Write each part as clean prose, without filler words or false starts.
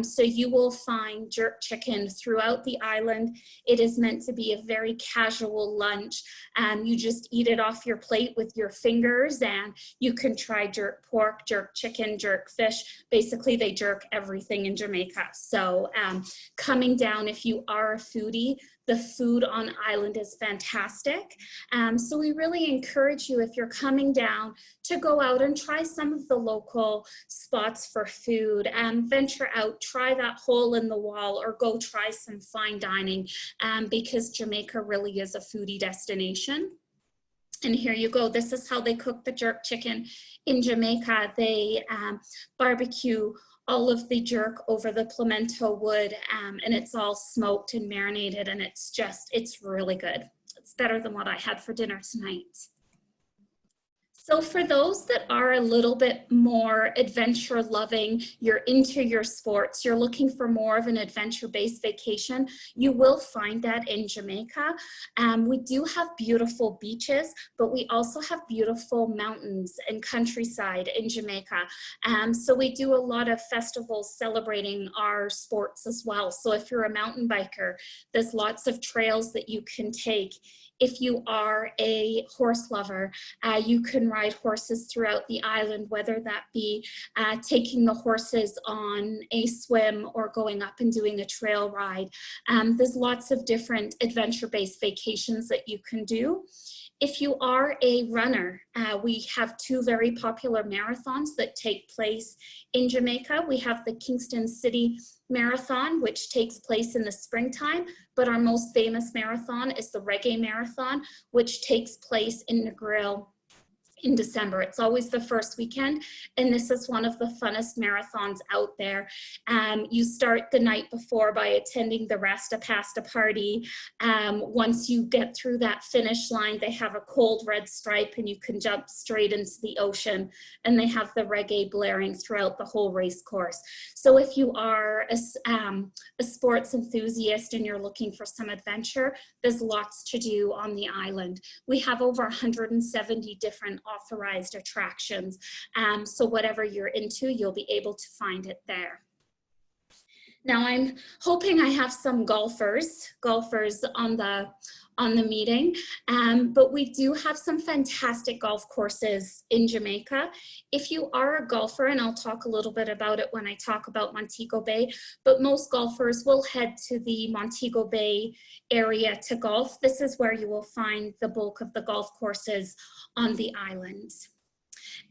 So you will find jerk chicken throughout the island. It is meant to be a very casual lunch. You just eat it off your plate with your fingers, and you can try jerk pork, jerk chicken, jerk fish. Basically, they jerk everything in Jamaica. So coming down, if you are a foodie, the food on island is fantastic. So we really encourage you, if you're coming down, to go out and try some of the local spots for food, venture out, try that hole in the wall, or go try some fine dining, because Jamaica really is a foodie destination. And here you go. This is how they cook the jerk chicken in Jamaica. They barbecue all of the jerk over the pimento wood, and it's all smoked and marinated, and it's really good. It's better than what I had for dinner tonight. So for those that are a little bit more adventure loving, you're into your sports, you're looking for more of an adventure-based vacation, you will find that in Jamaica. We do have beautiful beaches, but we also have beautiful mountains and countryside in Jamaica. So we do a lot of festivals celebrating our sports as well. So if you're a mountain biker, there's lots of trails that you can take. If you are a horse lover, you can ride horses throughout the island, whether that be taking the horses on a swim or going up and doing a trail ride. There's lots of different adventure-based vacations that you can do. If you are a runner, we have two very popular marathons that take place in Jamaica. We have the Kingston City Marathon, which takes place in the springtime, but our most famous marathon is the Reggae Marathon, which takes place in Negril in December. It's always the first weekend, and this is one of the funnest marathons out there. You start the night before by attending the Rasta Pasta party. Once you get through that finish line, they have a cold red stripe and you can jump straight into the ocean, and they have the reggae blaring throughout the whole race course. So if you are a sports enthusiast and you're looking for some adventure, there's lots to do on the island. We have over 170 different authorized attractions. So whatever you're into, you'll be able to find it there. Now I'm hoping I have some golfers on the meeting, but we do have some fantastic golf courses in Jamaica. If you are a golfer, and I'll talk a little bit about it when I talk about Montego Bay, but most golfers will head to the Montego Bay area to golf. This is where you will find the bulk of the golf courses on the island.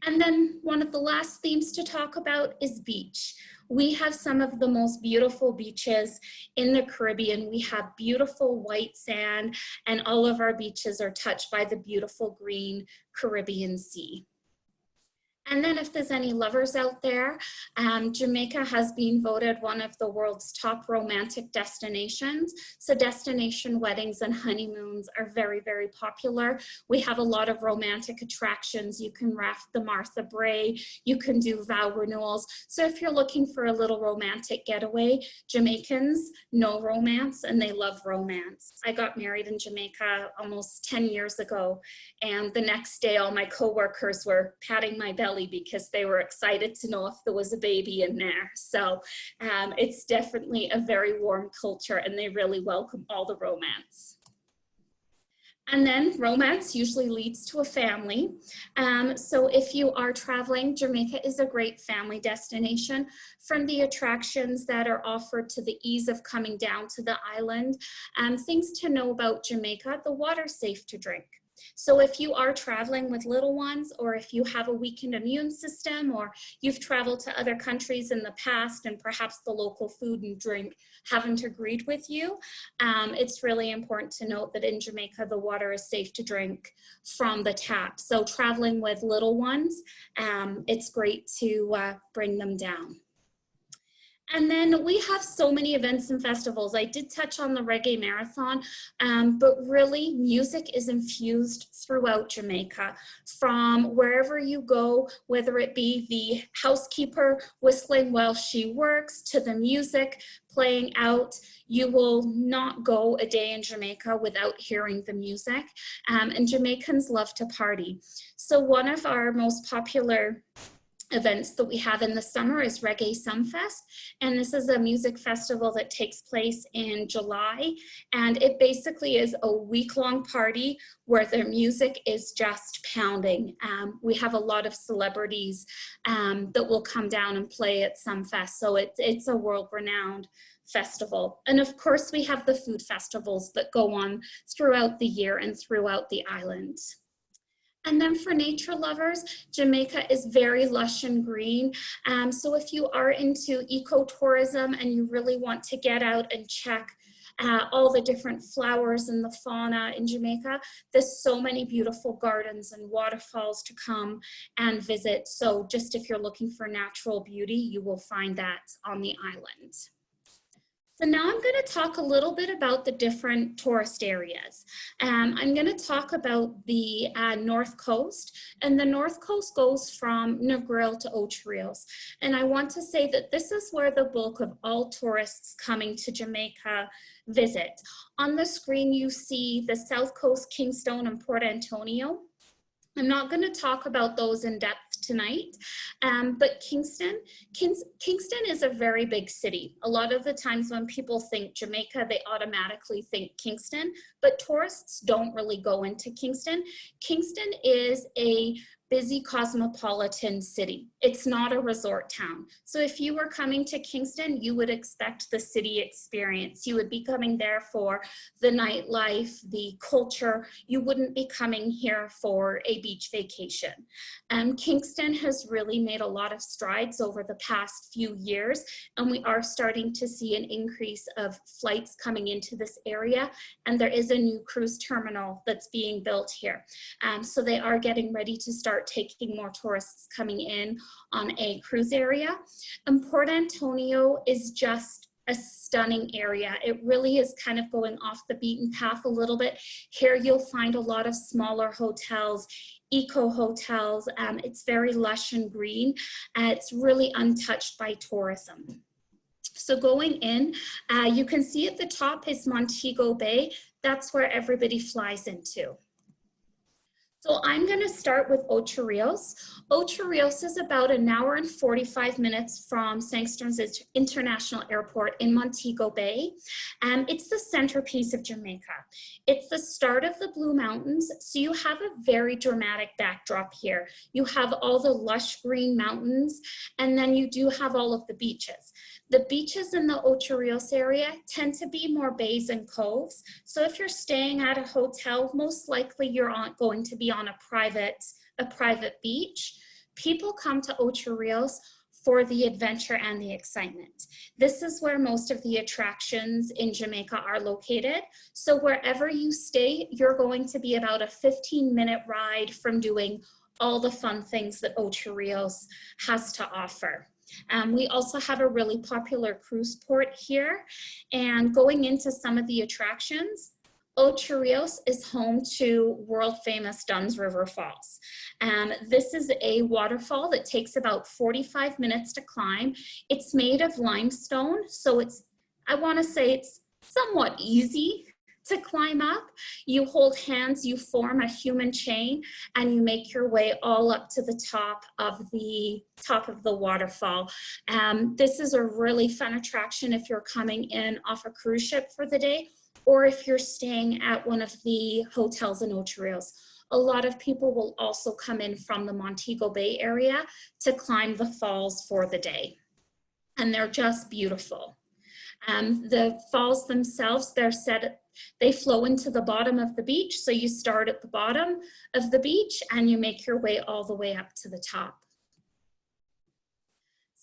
And then one of the last themes to talk about is beach. We have some of the most beautiful beaches in the Caribbean. We have beautiful white sand, and all of our beaches are touched by the beautiful green Caribbean Sea. And then if there's any lovers out there, Jamaica has been voted one of the world's top romantic destinations. So destination weddings and honeymoons are very, very popular. We have a lot of romantic attractions. You can raft the Martha Brae, you can do vow renewals. So if you're looking for a little romantic getaway, Jamaicans know romance and they love romance. I got married in Jamaica almost 10 years ago, and the next day all my coworkers were patting my belly because they were excited to know if there was a baby in there. So it's definitely a very warm culture, and they really welcome all the romance. And then romance usually leads to a family. So if you are traveling, Jamaica is a great family destination. From the attractions that are offered to the ease of coming down to the island, things to know about Jamaica: the water's safe to drink. So if you are traveling with little ones, or if you have a weakened immune system, or you've traveled to other countries in the past and perhaps the local food and drink haven't agreed with you, it's really important to note that in Jamaica, the water is safe to drink from the tap. So traveling with little ones, it's great to bring them down. And then we have so many events and festivals. I did touch on the Reggae Marathon, but really music is infused throughout Jamaica. From wherever you go, whether it be the housekeeper whistling while she works to the music playing out, you will not go a day in Jamaica without hearing the music. And Jamaicans love to party. So one of our most popular events that we have in the summer is Reggae Sumfest, and this is a music festival that takes place in July, and it basically is a week-long party where the music is just pounding. We have a lot of celebrities that will come down and play at Sumfest, so it's a world-renowned festival. And of course we have the food festivals that go on throughout the year and throughout the island. And then for nature lovers, Jamaica is very lush and green. So if you are into ecotourism and you really want to get out and check all the different flowers and the fauna in Jamaica, there's so many beautiful gardens and waterfalls to come and visit. So just if you're looking for natural beauty, you will find that on the island. So now I'm going to talk a little bit about the different tourist areas. I'm going to talk about the North Coast, and the North Coast goes from Negril to Ocho. And I want to say that this is where the bulk of all tourists coming to Jamaica visit. On the screen you see the South Coast, Kingston, and Port Antonio. I'm not going to talk about those in depth tonight, but Kingston is a very big city. A lot of the times when people think Jamaica, they automatically think Kingston, but tourists don't really go into Kingston. Kingston is a busy cosmopolitan city. It's not a resort town. So if you were coming to Kingston, you would expect the city experience. You would be coming there for the nightlife, the culture. You wouldn't be coming here for a beach vacation. Kingston has really made a lot of strides over the past few years, and we are starting to see an increase of flights coming into this area, and there is a new cruise terminal that's being built here. So they are getting ready to start taking more tourists coming in on a cruise area. And Port Antonio is just a stunning area. It really is kind of going off the beaten path a little bit. Here you'll find a lot of smaller hotels, eco hotels. It's very lush and green. It's really untouched by tourism. So going in, you can see at the top is Montego Bay. That's where everybody flies into. So I'm going to start with Ocho. Ocho is about an hour and 45 minutes from Sangster's International Airport in Montego Bay. It's the centerpiece of Jamaica. It's the start of the Blue Mountains, so you have a very dramatic backdrop here. You have all the lush green mountains, and then you do have all of the beaches. The beaches in the Ocho area tend to be more bays and coves. So if you're staying at a hotel, most likely you're going to be on a private beach. People come to Ocho for the adventure and the excitement. This is where most of the attractions in Jamaica are located. So wherever you stay, you're going to be about a 15-minute ride from doing all the fun things that Ocho has to offer. We also have a really popular cruise port here, and going into some of the attractions, Ocho is home to world famous Dunn's River Falls. This is a waterfall that takes about 45 minutes to climb. It's made of limestone, so I want to say it's somewhat easy to climb up. You hold hands, you form a human chain, and you make your way all up to the top of the waterfall. This is a really fun attraction if you're coming in off a cruise ship for the day, or if you're staying at one of the hotels in Ocho. A lot of people will also come in from the Montego Bay area to climb the falls for the day, and they're just beautiful. The falls themselves, they flow into the bottom of the beach. So you start at the bottom of the beach and you make your way all the way up to the top.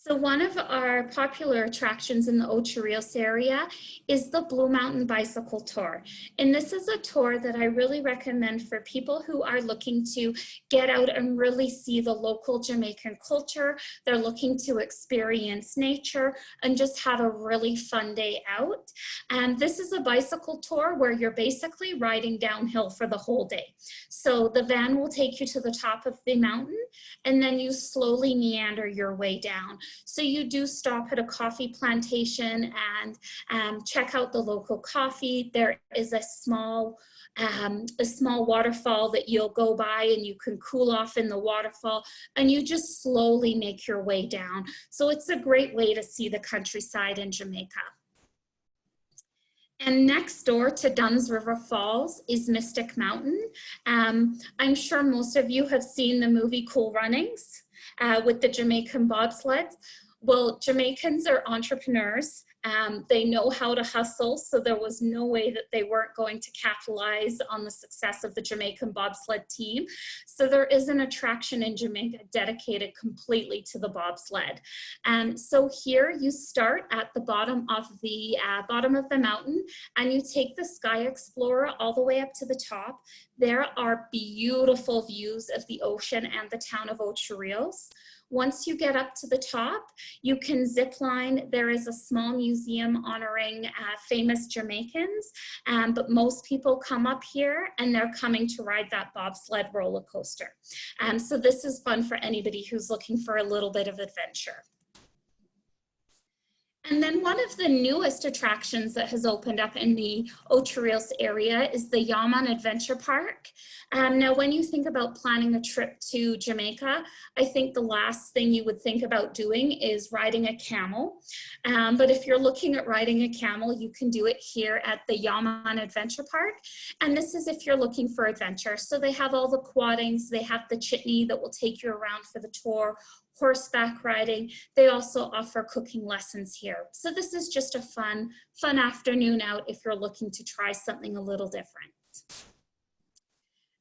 So one of our popular attractions in the Ocho area is the Blue Mountain Bicycle Tour. And this is a tour that I really recommend for people who are looking to get out and really see the local Jamaican culture. They're looking to experience nature and just have a really fun day out. And this is a bicycle tour where you're basically riding downhill for the whole day. So the van will take you to the top of the mountain, and then you slowly meander your way down. So you do stop at a coffee plantation and check out the local coffee. There is a small waterfall that you'll go by, and you can cool off in the waterfall, and you just slowly make your way down. So it's a great way to see the countryside in Jamaica. And next door to Dunn's River Falls is Mystic Mountain. I'm sure most of you have seen the movie Cool Runnings with the Jamaican bobsleds. Well, Jamaicans are entrepreneurs. They know how to hustle, so there was no way that they weren't going to capitalize on the success of the Jamaican bobsled team. So there is an attraction in Jamaica dedicated completely to the bobsled. So here you start at the bottom of the mountain, and you take the Sky Explorer all the way up to the top. There are beautiful views of the ocean and the town of Ocho. Once you get up to the top, you can zip line. There is a small museum honoring famous Jamaicans, but most people come up here and they're coming to ride that bobsled roller coaster. So this is fun for anybody who's looking for a little bit of adventure. And then one of the newest attractions that has opened up in the Ocho Rios area is the Yaman Adventure Park. Now, when you think about planning a trip to Jamaica, I think the last thing you would think about doing is riding a camel. But if you're looking at riding a camel, you can do it here at the Yaman Adventure Park. And this is if you're looking for adventure. So they have all the quaddings, they have the chitney that will take you around for the tour, horseback riding. They also offer cooking lessons here. So this is just a fun afternoon out if you're looking to try something a little different.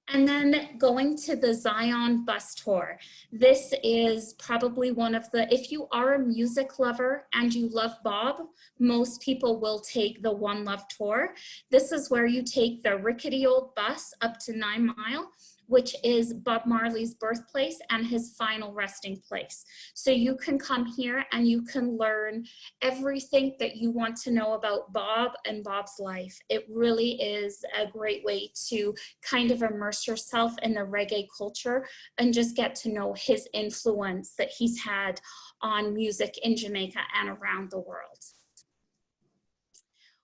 And then going to the Zion bus tour. This is probably one of the, if you are a music lover and you love Bob, most people will take the One Love tour. This is where you take the rickety old bus up to 9 Mile, which is Bob Marley's birthplace and his final resting place. So you can come here and you can learn everything that you want to know about Bob and Bob's life. It really is a great way to kind of immerse yourself in the reggae culture and just get to know his influence that he's had on music in Jamaica and around the world.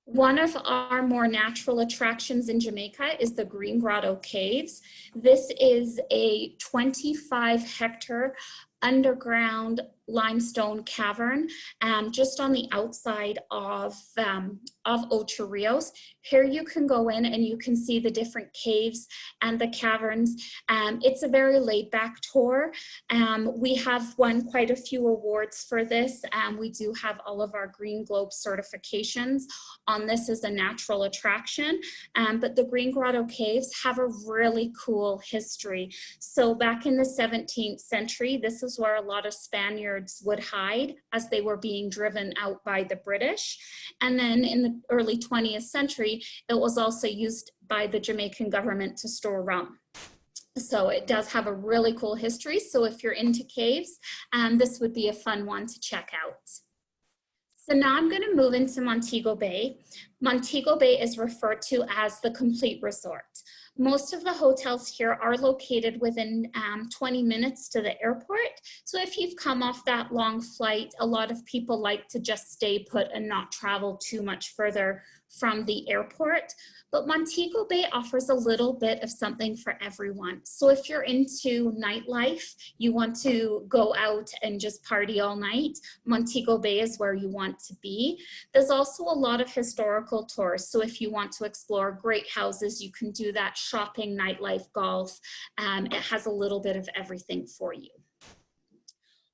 One of our more natural attractions in Jamaica is the Green Grotto Caves. This is a 25-hectare underground limestone cavern just on the outside of Ocho Rios. Here you can go in and you can see the different caves and the caverns. It's a very laid back tour. We have won quite a few awards for this. We do have all of our Green Globe certifications on this as a natural attraction. But the Green Grotto Caves have a really cool history. So back in the 17th century, this is where a lot of Spaniards would hide as they were being driven out by the British. And then in the early 20th century, it was also used by the Jamaican government to store rum. So it does have a really cool history. So if you're into caves, this would be a fun one to check out. So now I'm going to move into Montego Bay. Montego Bay is referred to as the complete resort. Most of the hotels here are located within 20 minutes to the airport. So if you've come off that long flight, a lot of people like to just stay put and not travel too much further from the airport. But Montego Bay offers a little bit of something for everyone. So if you're into nightlife, you want to go out and just party all night, Montego Bay is where you want to be. There's also a lot of historical tours. So if you want to explore great houses, you can do that, shopping, nightlife, golf. It has a little bit of everything for you.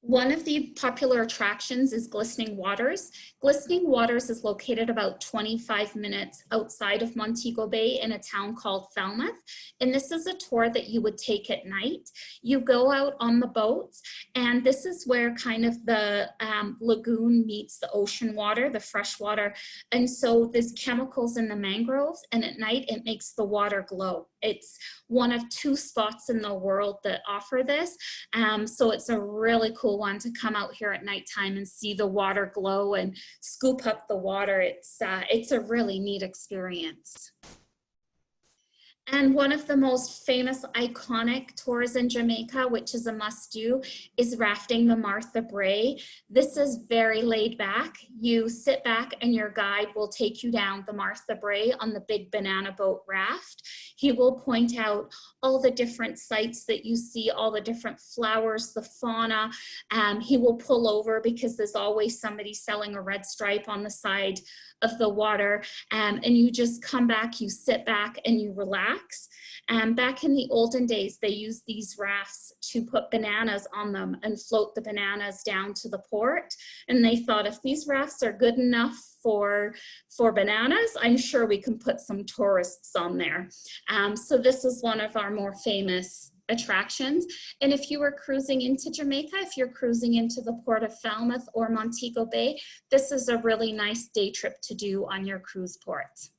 One of the popular attractions is Glistening Waters. Glistening Waters is located about 25 minutes outside of Montego Bay in a town called Falmouth. And this is a tour that you would take at night. You go out on the boats, and this is where kind of the lagoon meets the ocean water, the fresh water. And so there's chemicals in the mangroves, and at night it makes the water glow. It's one of 2 spots in the world that offer this. So it's a really cool one to come out here at nighttime and see the water glow and scoop up the water. It's a really neat experience. And one of the most famous iconic tours in Jamaica, which is a must-do, is rafting the Martha Brae. This is very laid back. You sit back and your guide will take you down the Martha Brae on the big banana boat raft. He will point out all the different sites that you see, all the different flowers, the fauna. He will pull over because there's always somebody selling a red stripe on the side of the water, and you just come back, you sit back and you relax. Back in the olden days, they used these rafts to put bananas on them and float the bananas down to the port. And they thought, if these rafts are good enough for bananas, I'm sure we can put some tourists on there. So this is one of our more famous attractions. And if you were cruising into Jamaica, if you're cruising into the port of Falmouth or Montego Bay, this is a really nice day trip to do on your cruise port.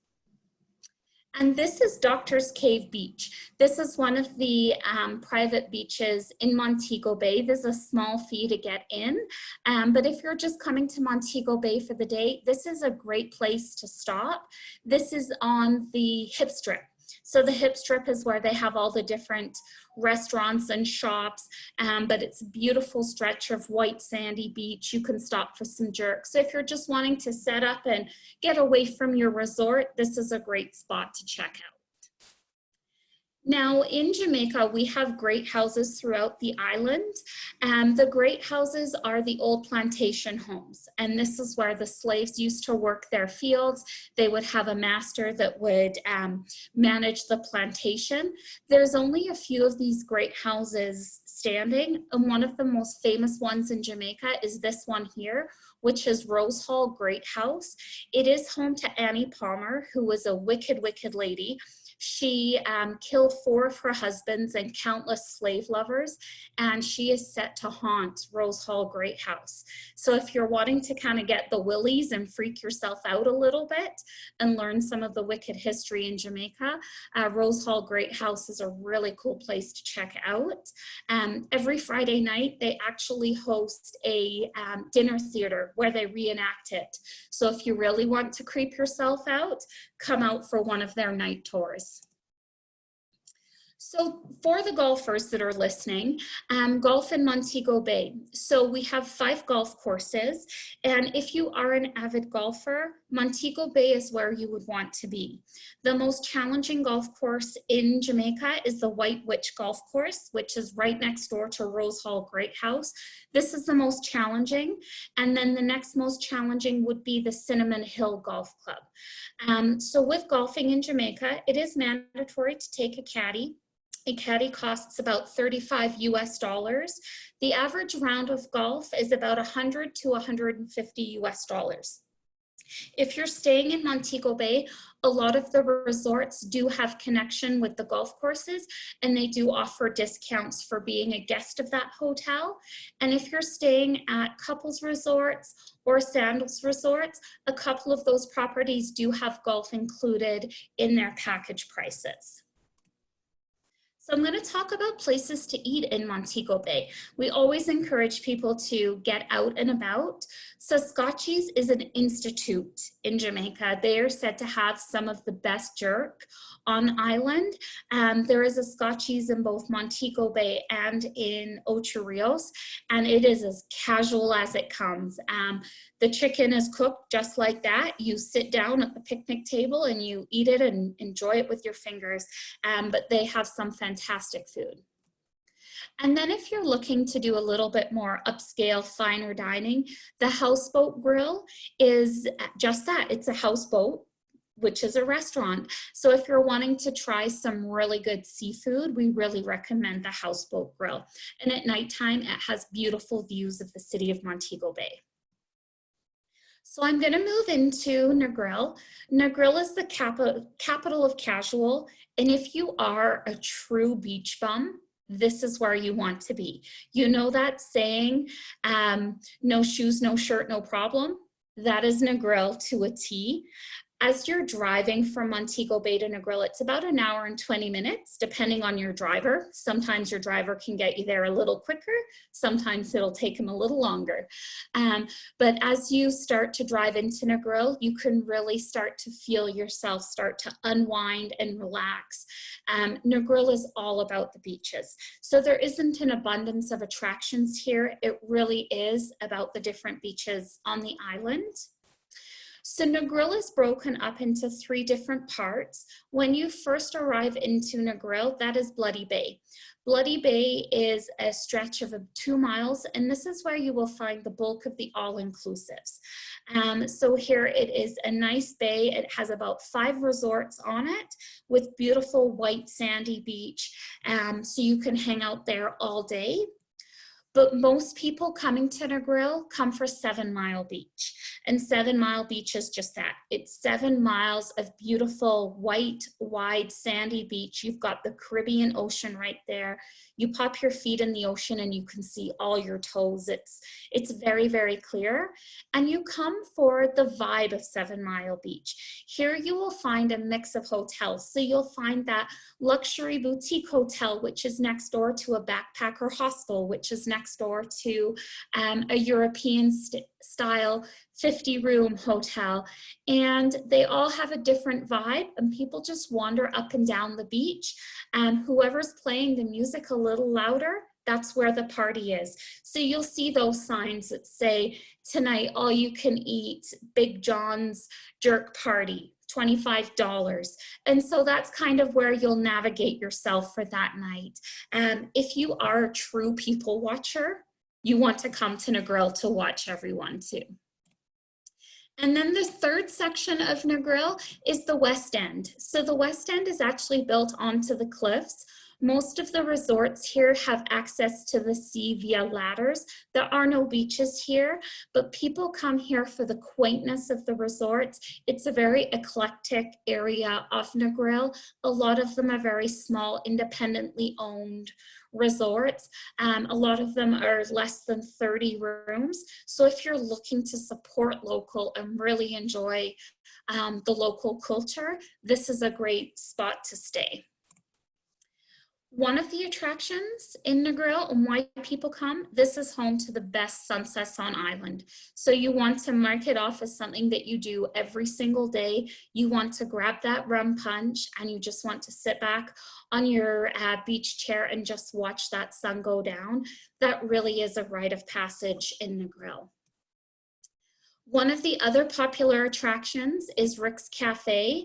And this is Doctor's Cave Beach. This is one of the private beaches in Montego Bay. There's a small fee to get in, but if you're just coming to Montego Bay for the day, this is a great place to stop. This is on the hip strip. So the hip strip is where they have all the different restaurants and shops, but it's a beautiful stretch of white sandy beach. You can stop for some jerks. So if you're just wanting to set up and get away from your resort, this is a great spot to check out. Now in Jamaica, we have great houses throughout the island. The great houses are the old plantation homes. And this is where the slaves used to work their fields. They would have a master that would manage the plantation. There's only a few of these great houses standing. And one of the most famous ones in Jamaica is this one here, which is Rose Hall Great House. It is home to Annie Palmer, who was a wicked, wicked lady. She killed 4 of her husbands and countless slave lovers, and she is set to haunt Rose Hall Great House. So if you're wanting to kind of get the willies and freak yourself out a little bit and learn some of the wicked history in Jamaica, Rose Hall Great House is a really cool place to check out. Every Friday night, they actually host a dinner theater where they reenact it. So if you really want to creep yourself out, come out for one of their night tours. So for the golfers that are listening, golf in Montego Bay. So we have 5 golf courses. And if you are an avid golfer, Montego Bay is where you would want to be. The most challenging golf course in Jamaica is the White Witch Golf Course, which is right next door to Rose Hall Great House. This is the most challenging. And then the next most challenging would be the Cinnamon Hill Golf Club. So with golfing in Jamaica, it is mandatory to take a caddy. A caddy costs about $35 US. The average round of golf is about $100 to $150 US. If you're staying in Montego Bay, a lot of the resorts do have connection with the golf courses, and they do offer discounts for being a guest of that hotel. And if you're staying at couples resorts or sandals resorts, a couple of those properties do have golf included in their package prices. So I'm going to talk about places to eat in Montego Bay. We always encourage people to get out and about. So Scotchies is an institute in Jamaica. They are said to have some of the best jerk on island. There is a Scotchies in both Montego Bay and in Ocho, and it is as casual as it comes. The chicken is cooked just like that. You sit down at the picnic table and you eat it and enjoy it with your fingers, but they have some fantastic food. And then if you're looking to do a little bit more upscale, finer dining, the Houseboat Grill is just that. It's a houseboat, which is a restaurant. So if you're wanting to try some really good seafood, we really recommend the Houseboat Grill. And at nighttime, it has beautiful views of the city of Montego Bay. So I'm going to move into Negril. Negril is the capital of casual. And if you are a true beach bum, this is where you want to be. You know that saying, no shoes, no shirt, no problem? That is Negril to a T. As you're driving from Montego Bay to Negril, it's about an hour and 20 minutes, depending on your driver. Sometimes your driver can get you there a little quicker. Sometimes it'll take them a little longer. But as you start to drive into Negril, you can really start to feel yourself start to unwind and relax. Negril is all about the beaches. So there isn't an abundance of attractions here. It really is about the different beaches on the island. So Negril is broken up into 3 different parts. When you first arrive into Negril, that is Bloody Bay. Bloody Bay is a stretch of 2 miles, and this is where you will find the bulk of the all-inclusives. So here it is a nice bay. It has about 5 resorts on it with beautiful white sandy beach. So you can hang out there all day. But most people coming to Negril come for 7 Mile Beach. And 7 Mile Beach is just that. It's 7 miles of beautiful, white, wide, sandy beach. You've got the Caribbean Ocean right there. You pop your feet in the ocean and you can see all your toes. It's very, very clear. And you come for the vibe of 7 Mile Beach. Here you will find a mix of hotels. So you'll find that luxury boutique hotel, which is next door to a backpacker hostel, which is next door to a European style 50-room hotel, and they all have a different vibe, and people just wander up and down the beach, and whoever's playing the music a little louder, that's where the party is. So you'll see those signs that say, tonight all you can eat Big John's jerk party, $25. And so that's kind of where you'll navigate yourself for that night. If you are a true people watcher, you want to come to Negril to watch everyone too. And then the third section of Negril is the West End. So the West End is actually built onto the cliffs. Most of the resorts here have access to the sea via ladders. There are no beaches here, but people come here for the quaintness of the resorts. It's a very eclectic area of Negril. A lot of them are very small, independently owned resorts. A lot of them are less than 30 rooms. So if you're looking to support local and really enjoy the local culture, this is a great spot to stay. One of the attractions in Negril and why people come, this is home to the best sunsets on island. So you want to mark it off as something that you do every single day. You want to grab that rum punch and you just want to sit back on your beach chair and just watch that sun go down. That really is a rite of passage in Negril. One of the other popular attractions is Rick's Cafe.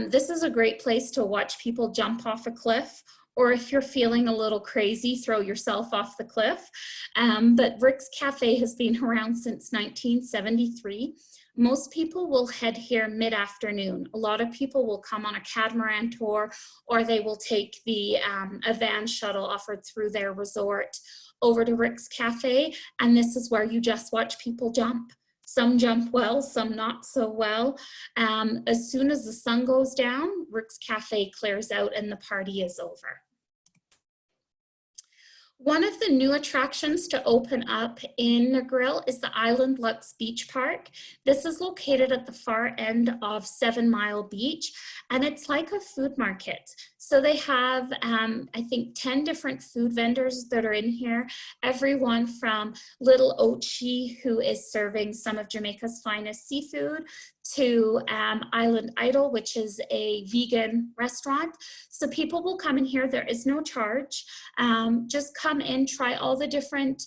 This is a great place to watch people jump off a cliff, or if you're feeling a little crazy, throw yourself off the cliff. But Rick's Cafe has been around since 1973. Most people will head here mid-afternoon. A lot of people will come on a catamaran tour, or they will take a van shuttle offered through their resort over to Rick's Cafe, and this is where you just watch people jump. Some jump well, some not so well. As soon as the sun goes down, Rick's Cafe clears out and the party is over. One of the new attractions to open up in Negril is the Island Lux Beach Park. This is located at the far end of 7 Mile Beach, and it's like a food market. So they have, I think, 10 different food vendors that are in here. Everyone from Little Ocho, who is serving some of Jamaica's finest seafood, to Island Idol, which is a vegan restaurant. So people will come in here. There is no charge. Just come in, try all the different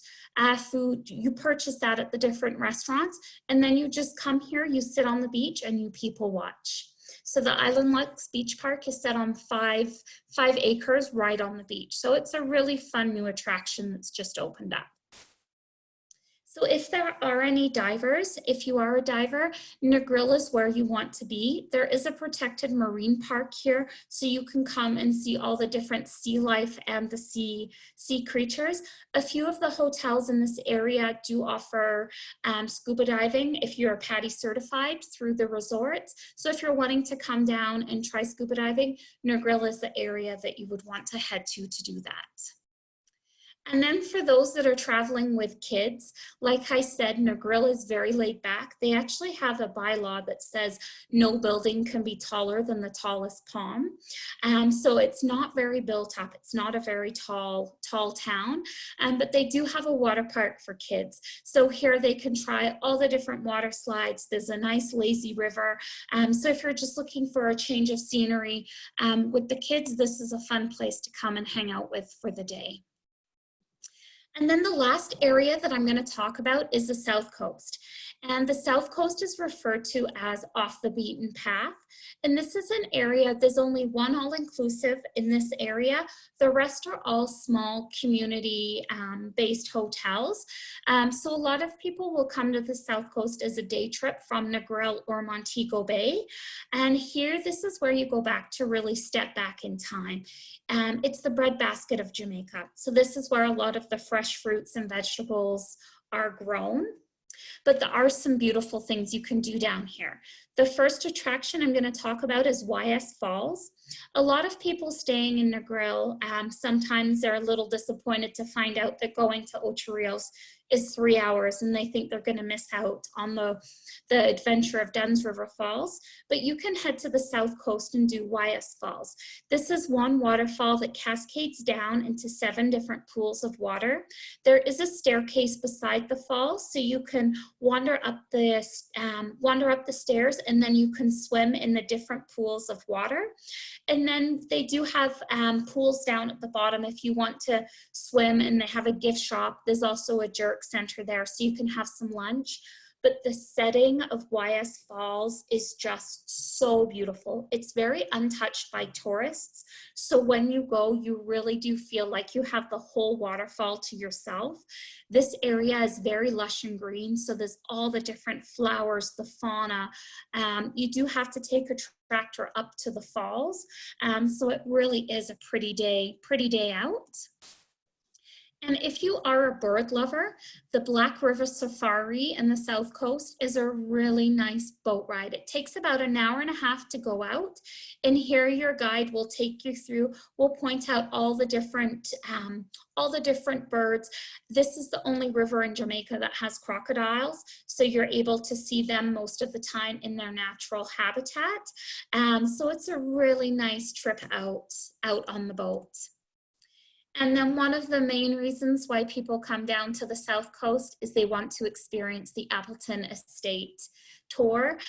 food. You purchase that at the different restaurants, and then you just come here, you sit on the beach, and you people watch. So the Island Lux Beach Park is set on 5 acres right on the beach. So it's a really fun new attraction that's just opened up. So if there are any divers, if you are a diver, Negril is where you want to be. There is a protected marine park here, so you can come and see all the different sea life and the sea creatures. A few of the hotels in this area do offer scuba diving if you're PADI certified through the resorts. So if you're wanting to come down and try scuba diving, Negril is the area that you would want to head to do that. And then for those that are traveling with kids, like I said, Negril is very laid back. They actually have a bylaw that says no building can be taller than the tallest palm. So it's not very built up. It's not a very tall town, but they do have a water park for kids. So here they can try all the different water slides. There's a nice lazy river. So if you're just looking for a change of scenery with the kids, this is a fun place to come and hang out with for the day. And then the last area that I'm going to talk about is the South Coast. And the South Coast is referred to as off the beaten path. And this is an area, there's only one all-inclusive in this area. The rest are all small community-based hotels. So a lot of people will come to the South Coast as a day trip from Negril or Montego Bay. And here, this is where you go back to really step back in time. It's the breadbasket of Jamaica. So this is where a lot of the fresh fruits and vegetables are grown. But there are some beautiful things you can do down here. The first attraction I'm going to talk about is YS Falls. A lot of people staying in Negril, sometimes they're a little disappointed to find out that going to Ocho is 3 hours and they think they're going to miss out on the adventure of Dunn's River Falls. But you can head to the South Coast and do YS Falls. This is one waterfall that cascades down into 7 different pools of water. There is a staircase beside the falls, so you can wander up the stairs, and then you can swim in the different pools of water. And then they do have pools down at the bottom if you want to swim, and they have a gift shop. There's also a jerk center there, so you can have some lunch. But the setting of YS Falls is just so beautiful. It's very untouched by tourists. So when you go, you really do feel like you have the whole waterfall to yourself. This area is very lush and green. So there's all the different flowers, the fauna. You do have to take a tractor up to the falls. So it really is a pretty day out. And if you are a bird lover, the Black River Safari in the South Coast is a really nice boat ride. It takes about an hour and a half to go out. And here your guide will take you through, will point out all the different birds. This is the only river in Jamaica that has crocodiles. So you're able to see them most of the time in their natural habitat. So it's a really nice trip out on the boat. And then one of the main reasons why people come down to the South Coast is they want to experience the Appleton Estate tour.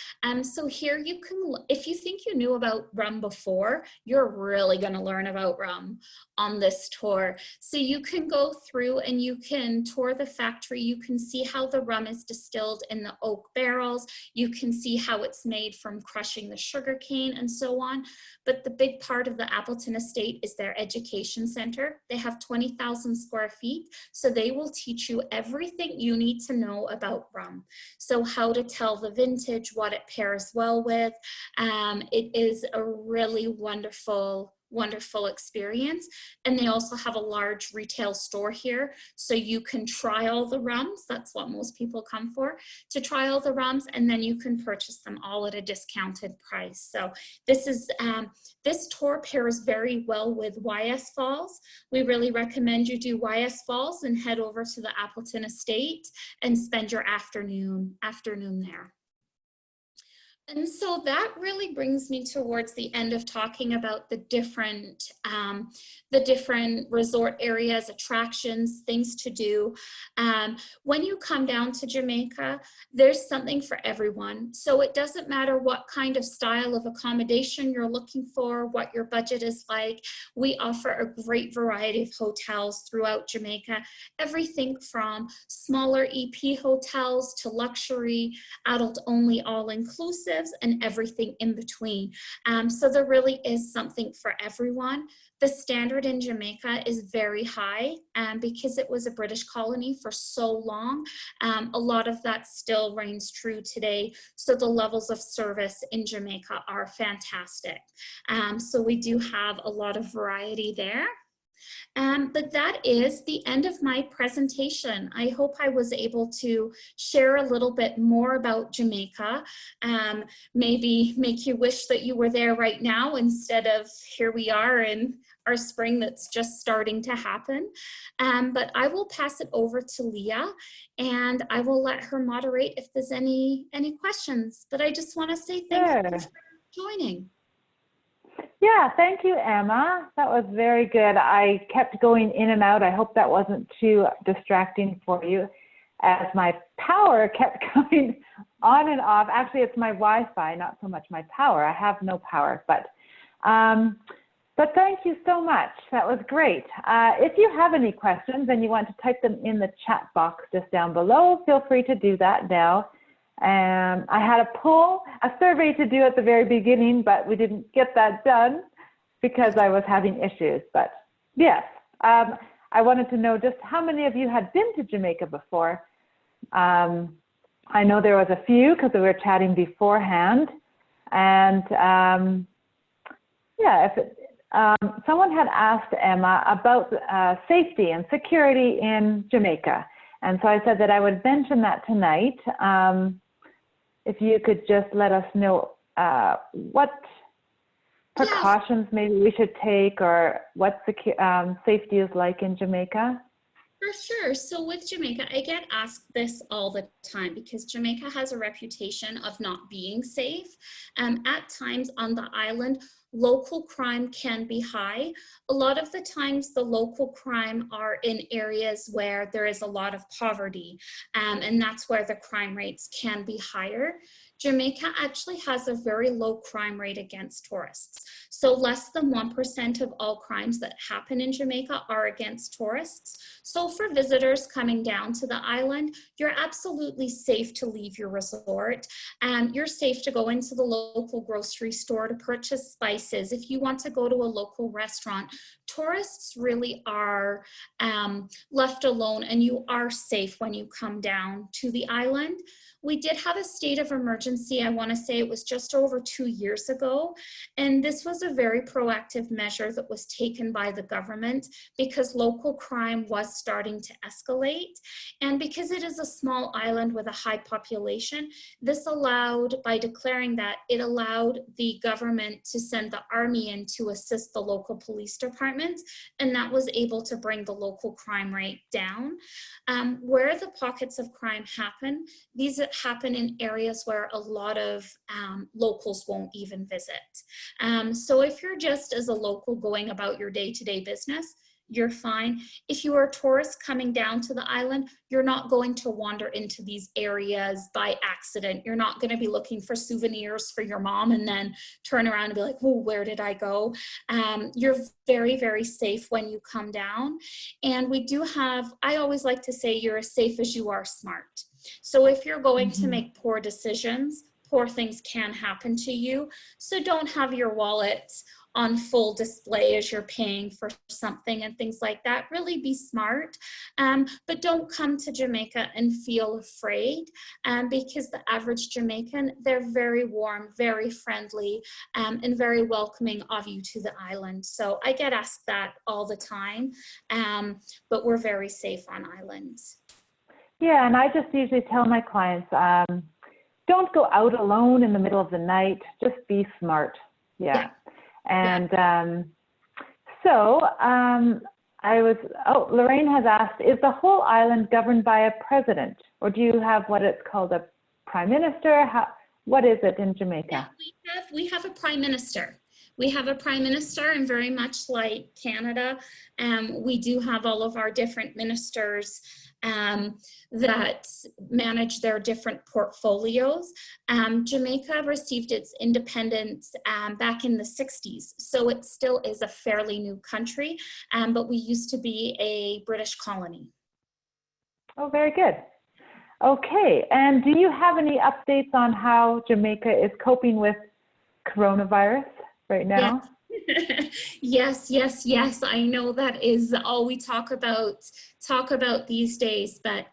So here you can, if you think you knew about rum before, you're really going to learn about rum on this tour. So you can go through and you can tour the factory. You can see how the rum is distilled in the oak barrels. You can see how it's made from crushing the sugar cane and so on. But the big part of the Appleton Estate is their education center. They have 20,000 square feet. So they will teach you everything you need to know about rum. So how to tell the vintage, what it pairs well with. It is a really wonderful experience. And they also have a large retail store here, so you can try all the rums. That's what most people come for, to try all the rums, and then you can purchase them all at a discounted price. So this tour pairs very well with YS Falls. We really recommend you do YS Falls and head over to the Appleton Estate and spend your afternoon there. And so that really brings me towards the end of talking about the different resort areas, attractions, things to do. When you come down to Jamaica, there's something for everyone. So it doesn't matter what kind of style of accommodation you're looking for, what your budget is like. We offer a great variety of hotels throughout Jamaica, everything from smaller EP hotels to luxury, adult-only all-inclusive, and everything in between. So there really is something for everyone. The standard in Jamaica is very high because it was a British colony for so long. A lot of that still reigns true today. So the levels of service in Jamaica are fantastic. So we do have a lot of variety there. But that is the end of my presentation. I hope I was able to share a little bit more about Jamaica, maybe make you wish that you were there right now instead of here we are in our spring that's just starting to happen. But I will pass it over to Leah and I will let her moderate if there's any questions. But I just want to say thank you for joining. Yeah, thank you, Emma. That was very good. I kept going in and out. I hope that wasn't too distracting for you as my power kept going on and off. Actually, it's my Wi-Fi, not so much my power. I have no power, but thank you so much. That was great. If you have any questions and you want to type them in the chat box just down below, feel free to do that now. I had a survey to do at the very beginning, but we didn't get that done because I was having issues. But yes, I wanted to know just how many of you had been to Jamaica before. I know there was a few because we were chatting beforehand. And yeah, someone had asked Emma about safety and security in Jamaica. And so I said that I would mention that tonight. If you could just let us know what precautions maybe we should take or what safety is like in Jamaica. For sure. So with Jamaica, I get asked this all the time because Jamaica has a reputation of not being safe. At times on the island, local crime can be high. A lot of the times the local crime are in areas where there is a lot of poverty, and that's where the crime rates can be higher. Jamaica actually has a very low crime rate against tourists. So less than 1% of all crimes that happen in Jamaica are against tourists. So for visitors coming down to the island, you're absolutely safe to leave your resort. You're safe to go into the local grocery store to purchase spices. If you want to go to a local restaurant, tourists really are left alone and you are safe when you come down to the island. We did have a state of emergency. I want to say it was just over 2 years ago. And this was a very proactive measure that was taken by the government because local crime was starting to escalate. And because it is a small island with a high population, this allowed, by declaring that, it allowed the government to send the army in to assist the local police department. And that was able to bring the local crime rate down. Where the pockets of crime happen, these happen in areas where a lot of locals won't even visit. So if you're just as a local going about your day-to-day business, you're fine. If you are a tourist coming down to the island, you're not going to wander into these areas by accident. You're not going to be looking for souvenirs for your mom and then turn around and be like, oh, where did I go? You're very, very safe when you come down. And we do have, I always like to say, you're as safe as you are smart. So if you're going to make poor decisions, poor things can happen to you. So don't have your wallet on full display as you're paying for something and things like that. Really be smart, but don't come to Jamaica and feel afraid because the average Jamaican, they're very warm, very friendly, and very welcoming of you to the island. So I get asked that all the time, but we're very safe on islands. Yeah, and I just usually tell my clients, don't go out alone in the middle of the night, just be smart. Yeah. And Lorraine has asked, is the whole island governed by a president, or do you have what it's called a prime minister? What is it in Jamaica? Yeah, we have a prime minister. We have a prime minister, and very much like Canada, we do have all of our different ministers that manage their different portfolios. Jamaica received its independence back in the 60s, so it still is a fairly new country, but we used to be a British colony. Oh, very good. Okay, and do you have any updates on how Jamaica is coping with coronavirus right now? Yes, yes, yes. I know that is all we talk about these days, but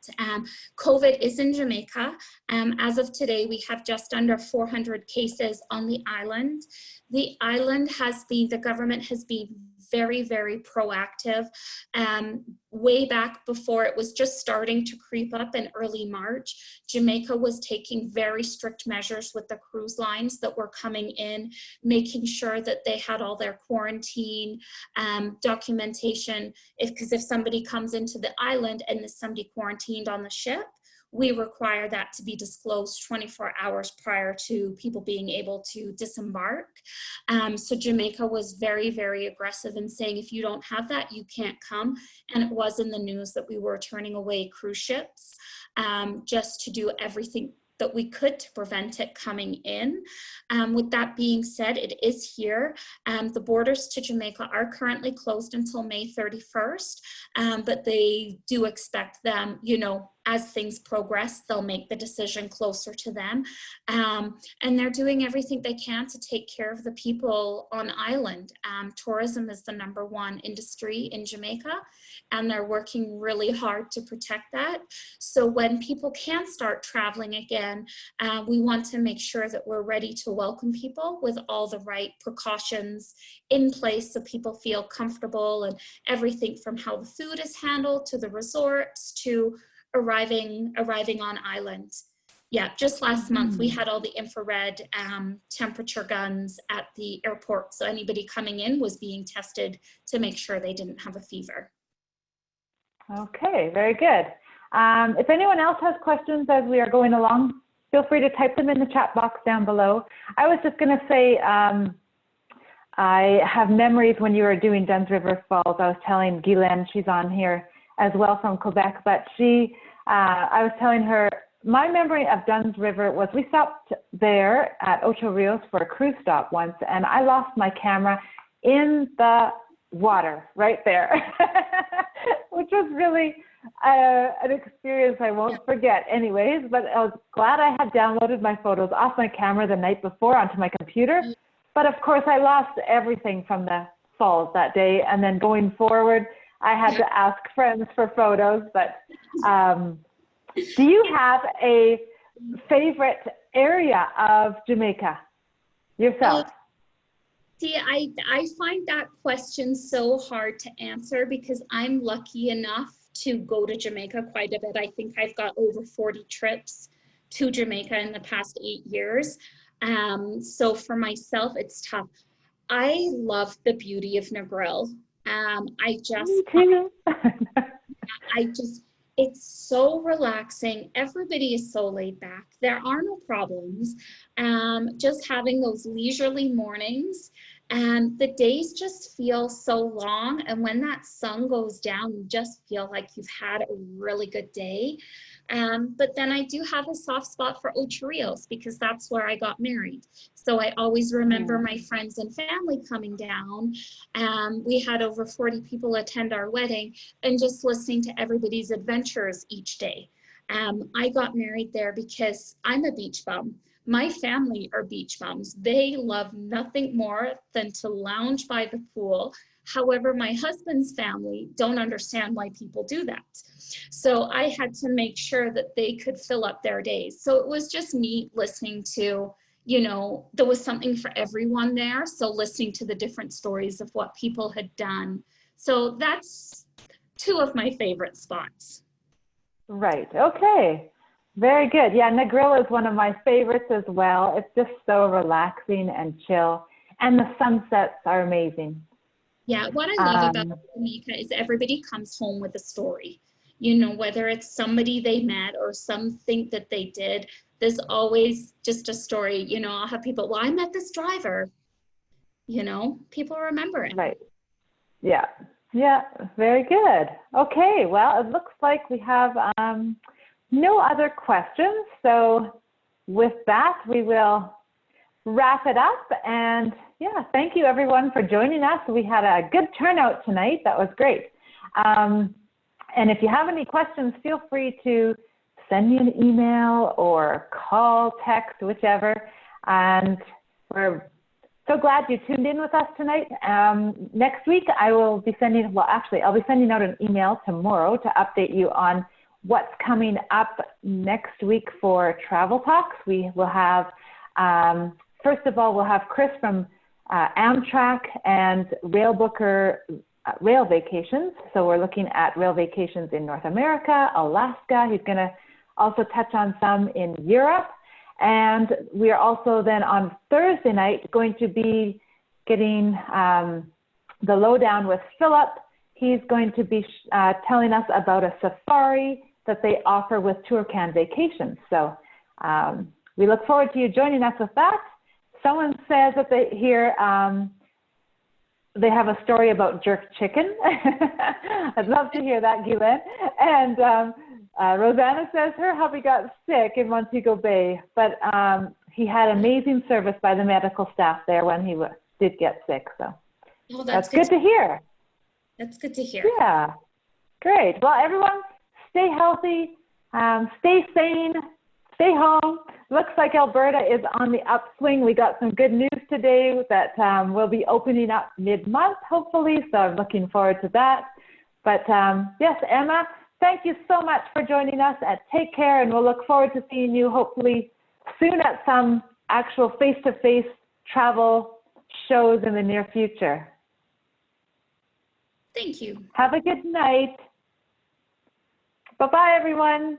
COVID is in Jamaica. As of today, we have just under 400 cases on the island. The island the government has been very, very proactive. Way back before it was just starting to creep up in early March, Jamaica was taking very strict measures with the cruise lines that were coming in, making sure that they had all their quarantine documentation. Because if somebody comes into the island and there's somebody quarantined on the ship, we require that to be disclosed 24 hours prior to people being able to disembark. So Jamaica was very, very aggressive in saying, if you don't have that, you can't come. And it was in the news that we were turning away cruise ships just to do everything that we could to prevent it coming in. With that being said, it is here. The borders to Jamaica are currently closed until May 31st, but they do expect them, you know, as things progress, they'll make the decision closer to them. And they're doing everything they can to take care of the people on island. Tourism is the #1 industry in Jamaica, and they're working really hard to protect that. So when people can start traveling again, we want to make sure that we're ready to welcome people with all the right precautions in place so people feel comfortable, and everything from how the food is handled to the resorts to arriving on island. Yeah, just last month we had all the infrared temperature guns at the airport, so anybody coming in was being tested to make sure they didn't have a fever. Okay, very good. If anyone else has questions as we are going along, feel free to type them in the chat box down below. I was just going to say, I have memories when you were doing Dunn's River Falls. I was telling Guylaine, she's on here as well from Quebec, but I was telling her, my memory of Dunn's River was we stopped there at Ocho Rios for a cruise stop once, and I lost my camera in the water right there, which was really an experience I won't forget anyways, but I was glad I had downloaded my photos off my camera the night before onto my computer. But of course, I lost everything from the falls that day, and then going forward, I had to ask friends for photos. But do you have a favorite area of Jamaica yourself? See, I find that question so hard to answer because I'm lucky enough to go to Jamaica quite a bit. I think I've got over 40 trips to Jamaica in the past 8 years. So for myself, it's tough. I love the beauty of Negril. It's so relaxing. Everybody is so laid back. There are no problems. Just having those leisurely mornings, and the days just feel so long. And when that sun goes down, you just feel like you've had a really good day. But then I do have a soft spot for Ocho Rios because that's where I got married. So I always remember my friends and family coming down. We had over 40 people attend our wedding, and just listening to everybody's adventures each day. I got married there because I'm a beach bum. My family are beach bums. They love nothing more than to lounge by the pool. However, my husband's family don't understand why people do that. So I had to make sure that they could fill up their days. So it was just me listening to, you know, there was something for everyone there. So listening to the different stories of what people had done. So that's 2 of my favorite spots. Right, okay. Very good. Yeah, Negril is one of my favorites as well. It's just so relaxing and chill. And the sunsets are amazing. Yeah, what I love about Jamaica is everybody comes home with a story. You know, whether it's somebody they met or something that they did, there's always just a story. You know, I'll have people, well, I met this driver. You know, people remember it. Right. Yeah. Yeah, very good. Okay, well, it looks like we have no other questions. So with that, we will wrap it up. And yeah, thank you everyone for joining us. We had a good turnout tonight. That was great. And if you have any questions, feel free to send me an email or call, text, whichever. And we're So glad you tuned in with us tonight. Next week, I will be sending, well, actually, I'll be sending out an email tomorrow to update you on what's coming up next week for Travel Talks. We will have, first of all, we'll have Chris from Amtrak and Rail Booker Rail Vacations. So we're looking at rail vacations in North America, Alaska. He's going to also touch on some in Europe. And we are also then on Thursday night going to be getting the lowdown with Philip. He's going to be telling us about a safari that they offer with Tourcan Vacations. So we look forward to you joining us with that. Someone says that they hear they have a story about jerk chicken. I'd love to hear that, Guylaine. And Rosanna says her hubby got sick in Montego Bay, but he had amazing service by the medical staff there when he did get sick. So that's good to hear. That's good to hear. Yeah, great. Well, everyone, stay healthy, stay sane, stay home. Looks like Alberta is on the upswing. We got some good news today that we'll be opening up mid-month, hopefully, so I'm looking forward to that. But yes, Emma, thank you so much for joining us, and take care, and we'll look forward to seeing you hopefully soon at some actual face-to-face travel shows in the near future. Thank you. Have a good night. Bye-bye, everyone.